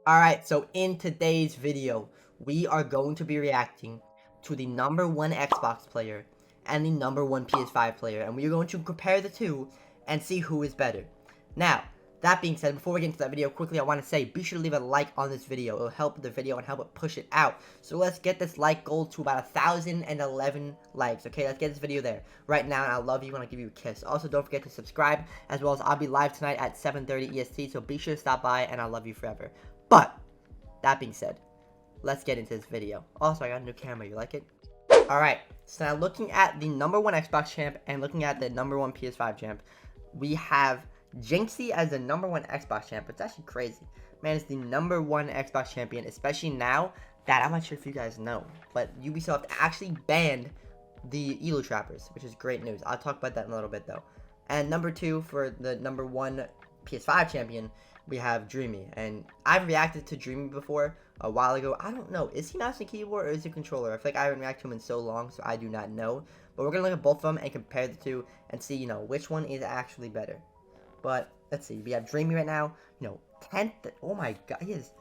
Alright, so in today's video, we are going to be reacting to the #1 Xbox player and the #1 PS5 player, and we are going to compare the two and see who is better. Now, that being said, before we get into that video, quickly I want to say, be sure to leave a like on this video. It'll help the video and help it push it out. So let's get this like goal to about 1,011 likes, okay? Let's get this video there. Right now, and I love you and I'll give you a kiss. Also, don't forget to subscribe, as well as I'll be live tonight at 7:30 EST, so be sure to stop by, and I love you forever. But, that being said, let's get into this video. Also, I got a new camera. You like it? Alright, so now looking at the #1 Xbox champ and looking at the #1 PS5 champ, we have Jinxy as the #1 Xbox champ. It's actually crazy. Man, it's the #1 Xbox champion, especially now that, I'm not sure if you guys know, but Ubisoft actually banned the Elo Trappers, which is great news. I'll talk about that in a little bit, though. And #2 for the #1 PS5 champion, we have Dreamy, and I've reacted to Dreamy before a while ago. I don't know, is he mouse and keyboard or is he controller? I feel like I haven't reacted to him in so long, so I do not know. But we're gonna look at both of them and compare the two and see, which one is actually better. But let's see, we have Dreamy right now, 10th. Oh my god, he has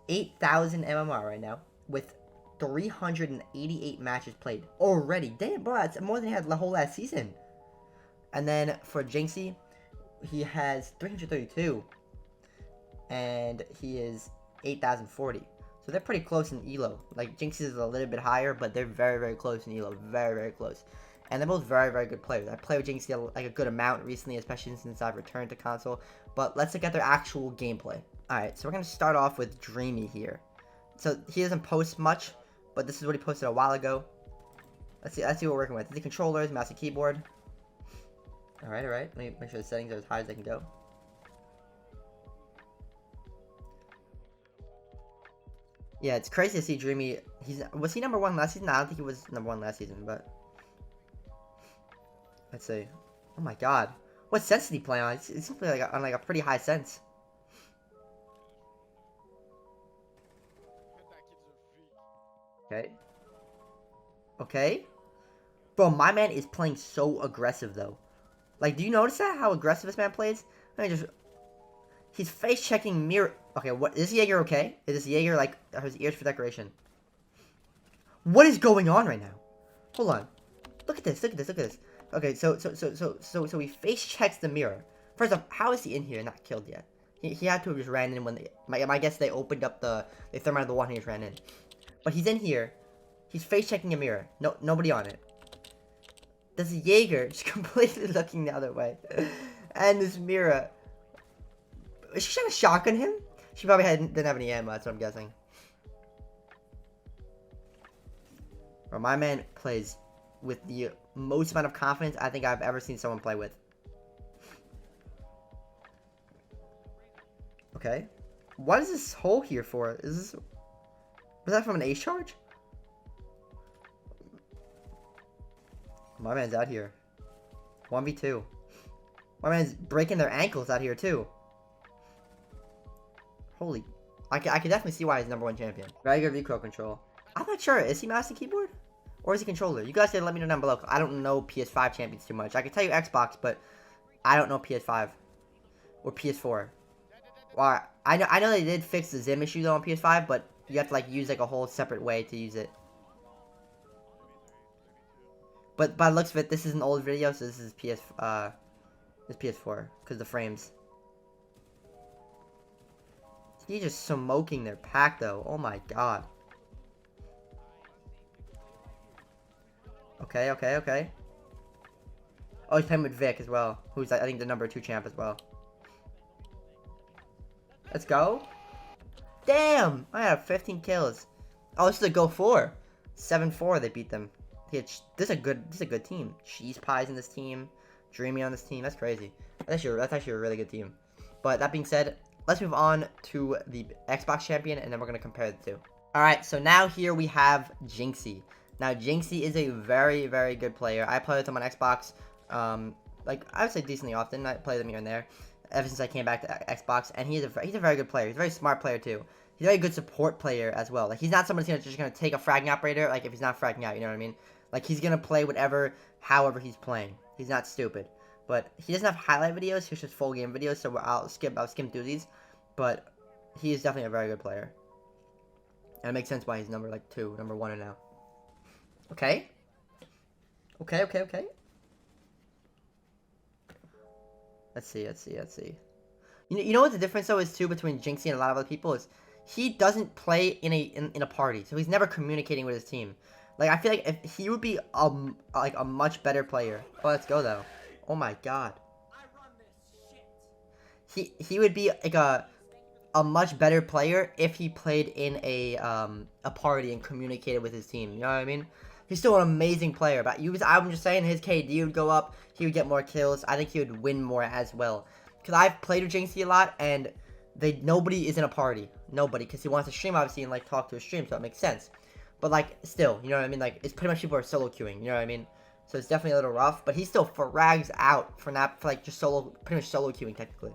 8,000 MMR right now with 388 matches played already. Damn, bro, that's more than he had the whole last season. And then for Jinxy, he has 332. And he is 8,040. So they're pretty close in Elo. Like, Jinx's is a little bit higher, but they're very, very close in Elo. Very, very close. And they're both very, very good players. I played with Jinxy like a good amount recently, especially since I've returned to console. But let's look at their actual gameplay. Alright, so we're going to start off with Dreamy here. So he doesn't post much, but this is what he posted a while ago. Let's see what we're working with. The controllers, mouse and keyboard. Alright. Let me make sure the settings are as high as they can go. Yeah, it's crazy to see Dreamy. Was he #1 last season? No, I don't think he was #1 last season, but let's see. Oh my god. What sense did he play on? It seems to play on a pretty high sense. Okay. Bro, my man is playing so aggressive though. Like, do you notice that? How aggressive this man plays? Let me just... He's face checking mirror. Okay, what is Jaeger okay? Is this Jaeger like his ears for decoration? What is going on right now? Hold on. Look at this. Okay, so he face checks the mirror. First off, how is he in here and not killed yet? He had to have just ran in when my guess they opened up they threw him out of the one and he just ran in. But he's in here. He's face checking a mirror. No, nobody on it. There's a Jaeger just completely looking the other way. And this mirror. Is she trying to shotgun him? She probably didn't have any ammo, that's what I'm guessing. Bro, my man plays with the most amount of confidence I think I've ever seen someone play with. Okay. What is this hole here for? Was that from an ace charge? My man's out here. 1v2. My man's breaking their ankles out here too. Holy, I can definitely see why he's #1 champion. Very good recoil control. I'm not sure, is he mouse and keyboard? Or is he controller? You guys can let me know down below. I don't know PS5 champions too much. I can tell you Xbox, but I don't know PS5. Or PS4. Well, I know they did fix the Zim issue though on PS5, but you have to use a whole separate way to use it. But by the looks of it, this is an old video, so this is PS4, because the frames. He's just smoking their pack, though. Oh my god. Okay. Oh, he's playing with Vic as well, who's, I think, the #2 champ as well. Let's go. Damn! I have 15 kills. Oh, this is a Go 4. 7-4, they beat them. This is a good team. Cheese Pie's in this team. Dreamy on this team. That's crazy. That's actually a really good team. But that being said, let's move on to the Xbox champion, and then we're going to compare the two. Alright, so now here we have Jinxy. Now, Jinxy is a very, very good player. I play with him on Xbox, I would say decently often. I play them here and there, ever since I came back to Xbox, and he's a very good player. He's a very smart player, too. He's a very good support player as well. Like, he's not someone who's just going to take a fragging operator, if he's not fragging out, you know what I mean? Like, he's going to play however he's playing. He's not stupid. But he doesn't have highlight videos, he's just full game videos, so I'll skim through these. But he is definitely a very good player. And it makes sense why he's number like 2, number 1 now. Okay. Okay. Let's see. You know what the difference though is too between Jinxie and a lot of other people is he doesn't play in a party, so he's never communicating with his team. Like I feel like if he would be like a much better player. Oh, let's go though. Oh my god. He would be like a much better player if he played in a party and communicated with his team. You know what I mean? He's still an amazing player, but I'm just saying his KD would go up. He would get more kills. I think he would win more as well. Because I've played with Jinxie a lot, and nobody is in a party. Nobody, because he wants to stream, obviously, and, like, talk to a stream, so it makes sense. But, like, still, you know what I mean? Like, it's pretty much people are solo queuing, you know what I mean? So it's definitely a little rough, but he still frags out for like, just pretty much solo queuing, technically.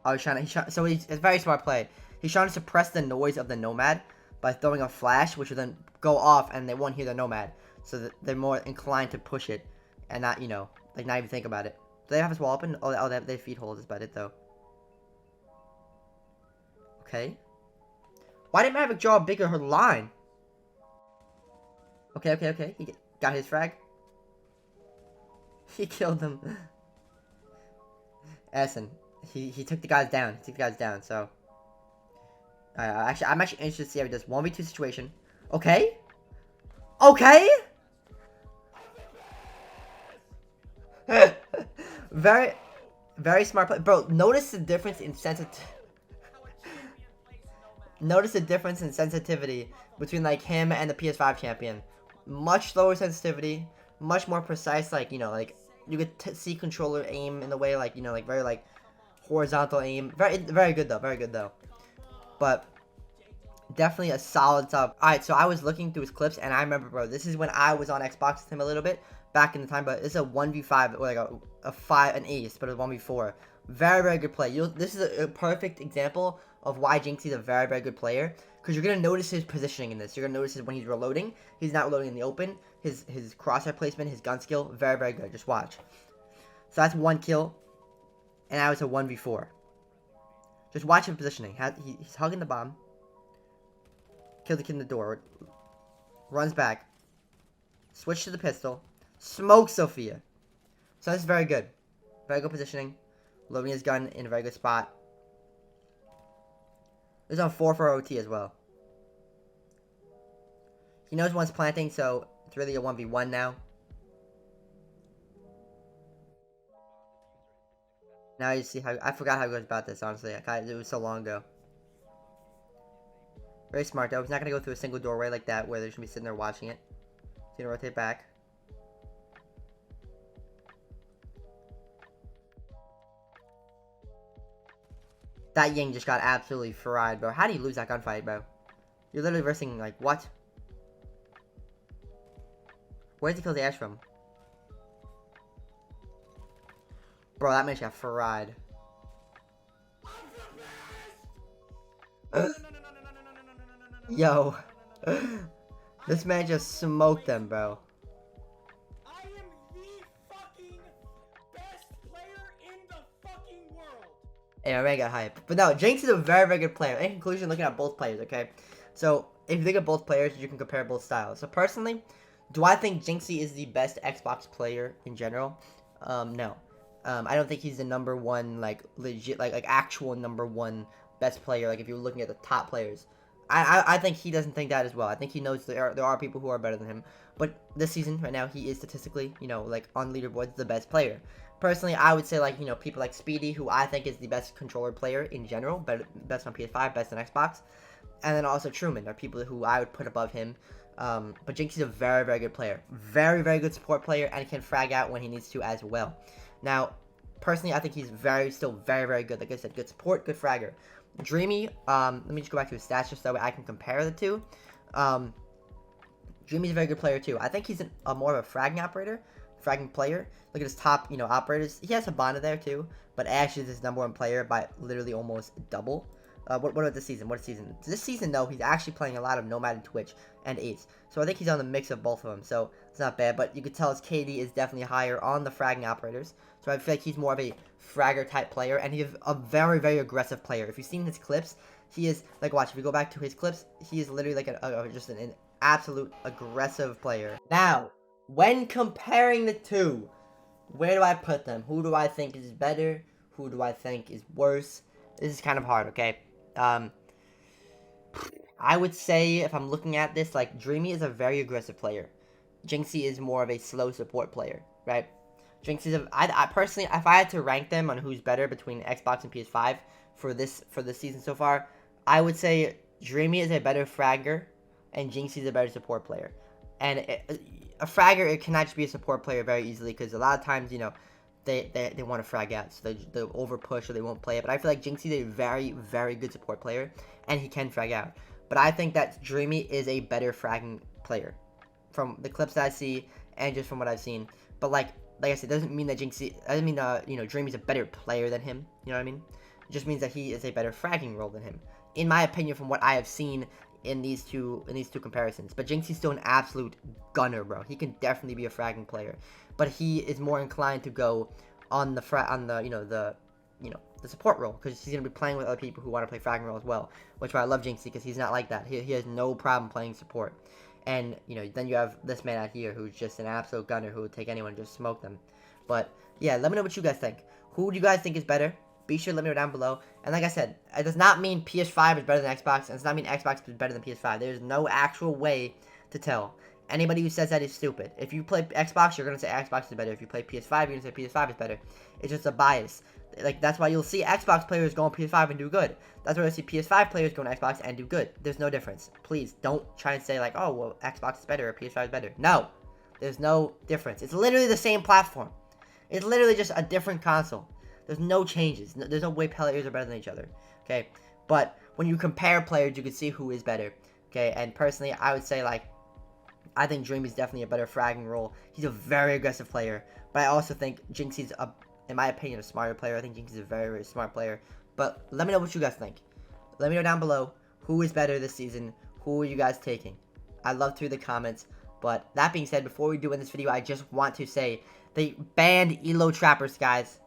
Oh, so it's a very smart play. He's trying to suppress the noise of the Nomad by throwing a flash, which will then go off, and they won't hear the Nomad. So that they're more inclined to push it, and not, you know, like, not even think about it. Do they have his wall open? Oh, they have feed holes, that's about it, though. Okay. Why didn't Maverick draw a bigger line? Okay. He got his frag. He killed them. Essen. He took the guys down. So. I'm actually interested to see how he does 1v2 situation. Okay. Very, very smart play. Bro, notice the difference in sensitivity between, like, him and the PS5 champion. Much lower sensitivity, much more precise, like, you know, like, you could see controller aim in the way, like, you know, like, very, like, horizontal aim. Very good, though. But definitely a solid sub. Alright, so I was looking through his clips, and I remember, bro, this is when I was on Xbox with him a little bit, back in the time, but it's a 1v5, or like an ace, but a 1v4. Very, very good play. This is a perfect example of why Jinxie is a very, very good player, because you're going to notice his positioning in this. You're going to notice when he's reloading, he's not reloading in the open. His crosshair placement, his gun skill, very, very good. Just watch. So that's 1 kill, and now it's a 1v4. Just watch his positioning. He's hugging the bomb. Kill the kid in the door. Runs back. Switch to the pistol. Smokes Sophia. So that's very good. Very good positioning. Loading his gun in a very good spot. There's on 4 for OT as well. He knows one's planting, so it's really a 1v1 now. Now you see how... I forgot how he goes about this, honestly. It was so long ago. Very smart, though. He's not going to go through a single doorway like that where they're going to be sitting there watching it. He's going to rotate back. That Ying just got absolutely fried, bro. How do you lose that gunfight, bro? You're literally versing, like, what? Where'd he kill the Ash from? Bro, that man got fried. Yo. This man just smoked them, bro. I am the fucking best player in the fucking world. Yeah, I man got hype. But no, Jinx is a very, very good player. In conclusion, looking at both players, okay? So, if you think of both players, you can compare both styles. So, personally, do I think Jinxie is the best Xbox player in general? No. I don't think he's the number one, like, legit, like actual number one best player, like, if you're looking at the top players. I think he doesn't think that as well. I think he knows there are people who are better than him. But this season, right now, he is statistically, you know, like, on leaderboards, the best player. Personally, I would say, like, you know, people like Speedy, who I think is the best controller player in general, best on PS5, best on Xbox. And then also Truman are people who I would put above him. But Jinxie's a very, very good player. Very, very good support player, and can frag out when he needs to as well. Now, personally, I think he's still very, very good. Like I said, good support, good fragger. Dreamy, let me just go back to his stats just so I can compare the two. Dreamy's a very good player too. I think he's more of a fragging player. Look at his top, you know, operators. He has Habana there too, but Ash is his #1 player by literally almost double. What about this season? What season? This season, though, he's actually playing a lot of Nomad and Twitch and Ace. So I think he's on the mix of both of them. So it's not bad. But you can tell his KD is definitely higher on the fragging operators. So I feel like he's more of a fragger type player. And he's a very, very aggressive player. If you've seen his clips, he is, like, watch. If you go back to his clips, he is literally like just an absolute aggressive player. Now, when comparing the two, where do I put them? Who do I think is better? Who do I think is worse? This is kind of hard, okay? I would say, if I'm looking at this, like, Dreamy is a very aggressive player. Jinxy is more of a slow support player, right? Jinxy's I personally, if I had to rank them on who's better between Xbox and PS5 for this season so far, I would say Dreamy is a better fragger, and Jinxy is a better support player. And a fragger, it cannot just be a support player very easily, because a lot of times, you know, they want to frag out, so they'll over push or they won't play it. But I feel like Jinxy is a very, very good support player, and he can frag out. But I think that Dreamy is a better fragging player from the clips that I see and just from what I've seen. But like I said, doesn't mean that doesn't mean you know, Dreamy's a better player than him. You know what I mean? It just means that he is a better fragging role than him, in my opinion, from what I have seen in these two comparisons. But Jinxy's still an absolute gunner, bro. He can definitely be a fragging player, but he is more inclined to go on the the support role, because he's gonna be playing with other people who want to play fragging role as well. Which why I love Jinxy, because he's not like that. He has no problem playing support. And you know, then you have this man out here who's just an absolute gunner who would take anyone and just smoke them. But yeah, let me know what you guys think. Who do you guys think is better? Be sure to let me know down below. And like I said, it does not mean PS5 is better than Xbox, and it does not mean Xbox is better than PS5. There's no actual way to tell. Anybody who says that is stupid. If you play Xbox, you're going to say Xbox is better. If you play PS5, you're going to say PS5 is better. It's just a bias. Like, that's why you'll see Xbox players go on PS5 and do good. That's why you'll see PS5 players go on Xbox and do good. There's no difference. Please, don't try and say, like, oh, well, Xbox is better or PS5 is better. No. There's no difference. It's literally the same platform. It's literally just a different console. There's no changes. There's no way players are better than each other. Okay? But when you compare players, you can see who is better. Okay? And personally, I would say, like, I think Dreamy's definitely a better fragging role. He's a very aggressive player. But I also think Jinxy's, in my opinion, a smarter player. I think Jinxy's a very, very smart player. But let me know what you guys think. Let me know down below who is better this season. Who are you guys taking? I'd love to read the comments. But that being said, before we do in this video, I just want to say they banned Elo Trappers, guys.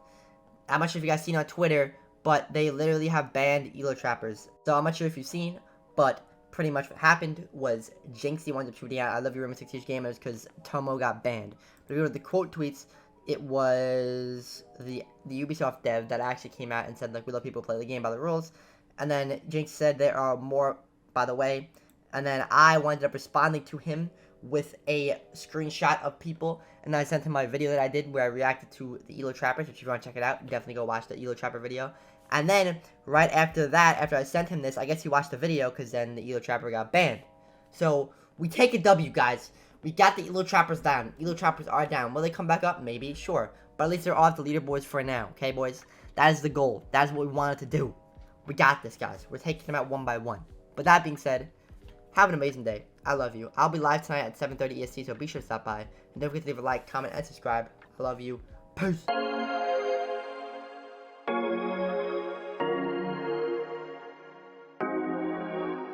I'm not sure if you guys seen on Twitter, but they literally have banned Elo Trappers. So I'm not sure if you've seen, but pretty much what happened was Jinxy wound up tweeting out, "I love you, Roman 6 gamers," because Tomo got banned. But if you go to the quote tweets, it was the Ubisoft dev that actually came out and said, like, we let people play the game by the rules. And then Jinx said there are more, by the way. And then I wound up responding to him with a screenshot of people, and then I sent him my video that I did where I reacted to the Elo Trappers, which if you want to check it out, definitely go watch the Elo Trapper video. And then, right after that, after I sent him this, I guess he watched the video, because then the Elo Trapper got banned. So, we take a W, guys. We got the Elo Trappers down. Elo Trappers are down. Will they come back up? Maybe, sure. But at least they're off the leaderboards for now, okay, boys? That is the goal. That is what we wanted to do. We got this, guys. We're taking them out one by one. But that being said, have an amazing day. I love you. I'll be live tonight at 7:30 EST, so be sure to stop by. And don't forget to leave a like, comment, and subscribe. I love you. Peace.